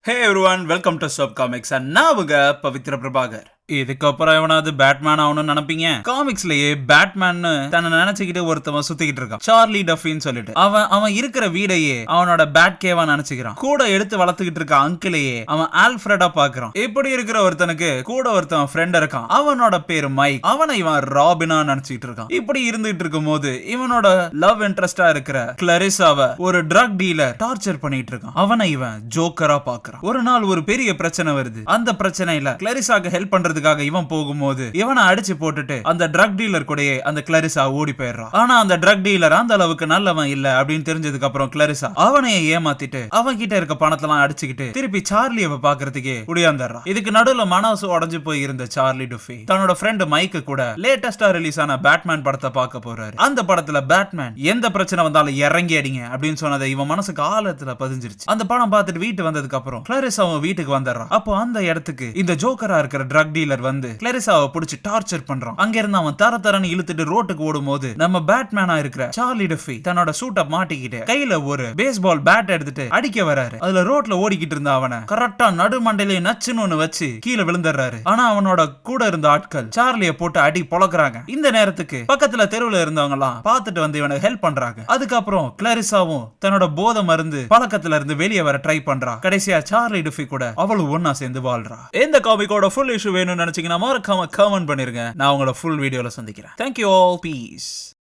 Hey everyone, welcome to Sub Comics and நான் உங்க பவித்ர பிரபாகர். இதுக்கப்புறம் எவனாவது பேட்மேன் ஆகணும்னு நினைப்பீங்க? காமிக்ஸ்லயே பேட்மேன் தன்னை நினைச்சுக்கிட்டு ஒருத்தவன் சுத்திக்கிட்டு இருக்கான், சார்லி டஃபின்னு சொல்லிட்டு. அவன் இருக்கிற வீடையே அவனோட பேட் கேவா நினைச்சுக்கிறான். கூட எடுத்து வளர்த்துக்கிட்டு இருக்க அங்கிளையே அவன் ஆல்ஃபிரடா பாக்குறான். இப்படி இருக்கிற ஒருத்தனுக்கு கூட ஒருத்தன் ஃப்ரெண்ட் இருக்கான், அவனோட பேரு மைக். அவனை இவன் ராபினா நினைச்சுக்கிட்டு இருக்கான். இப்படி இருந்துட்டு இருக்கும் போது இவனோட லவ் இன்ட்ரெஸ்டா இருக்கிற கிளரிசாவை ஒரு ட்ரக் டீலர் டார்ச்சர் பண்ணிட்டு இருக்கான். அவனை இவன் ஜோக்கரா பாக்குறான். ஒரு நாள் ஒரு பெரிய பிரச்சனை வருது. அந்த பிரச்சனையில கிளரிசாக்கு ஹெல்ப் பண்றதுக்காக இவன் போகும்போது இவனை அடிச்சு போட்டுட்டு அந்த ட்ரக் டீலர் கூடயே அந்த கிளரிசா ஓடி போயிடுறான். ஆனா அந்த ட்ரக் டீலர் அந்த அளவுக்கு நல்லவன் இல்ல அப்படின்னு தெரிஞ்சதுக்கு அப்புறம் கிளரிசா அவனையே ஏமாத்திட்டு அவன் கிட்ட இருக்க பணத்தெல்லாம் அடிச்சுக்கிட்டு திருப்பி சார்லியை பாக்குறதுக்கே முடியாந்துடுறான். இதுக்கு நடுவுல மனசு உடஞ்சு போய் இருந்த சார்லி டுஃபி தன்னோட ஃப்ரெண்ட் மைக்கு கூட லேட்டஸ்டா ரிலீஸ் ஆன பேட்மேன் படத்தை பார்க்க போறாரு. அந்த படத்துல பேட்மேன் எந்த பிரச்சனை வந்தாலும் இறங்கி அடிங்க அப்படின்னு சொன்னதை இவன் மனசுக்கு ஆழத்துல பதிஞ்சிருச்சு. அந்த படம் பார்த்துட்டு வீட்டு வந்ததுக்கு அப்புறம் கிளரிசா வீட்டுக்கு வந்துடுறான். அப்போ அந்த இடத்துக்கு இந்த ஜோக்கரா இருக்கிற ட்ரக் டீலர் வந்து கிளரிசாவை பிடிச்சு டார்ச்சர் பண்றான். அங்க இருந்து அவன் தரன்னு இழுத்துட்டு ரோட்டுக்கு ஓடும்போது நம்ம பேட்மேனா இருக்கிற சார்லி டஃபி தன்னோட சூட்டை மாட்டிக்கிட்டு கையில ஒரு பேஸ்பால் பேட் எடுத்துட்டு அடிக்க வராரு. அதுல ரோட்ல ஓடிக்கிட்டு இருந்த அவனை கரெக்டா நடு மண்டையிலே நச்சுன்னு ஒண்ணு வச்சு கீழே விழுந்துடுறாரு. ஆனா அவனோட கூட இருந்த ஆட்கள் சார்லியை போட்டு அடி பொளக்குறாங்க. இந்த நேரத்துக்கு பக்கத்துல தெருவுல இருந்தவங்க எல்லாம் பார்த்துட்டு வந்து இவனுக்கு ஹெல்ப் பண்றாங்க. அதுக்கப்புறம் கிளரிசாவும் தன்னோட போதை மருந்து பழக்கத்துல இருந்து வெளியே வர ட்ரை பண்றா. கடைசியா சார்லி டுஃபி கூட அவளும் ஒன்னா சேர்ந்து வாழ்றா. இந்த காமிக்கோட ஃபுல் இஷ்யூ வேணும்னு நினைச்சீங்கன்னா மறக்காம கமெண்ட் பண்ணிருங்க. நான் உங்களோட ஃபுல் வீடியோல சந்திக்கிறேன். Thank you all. Peace.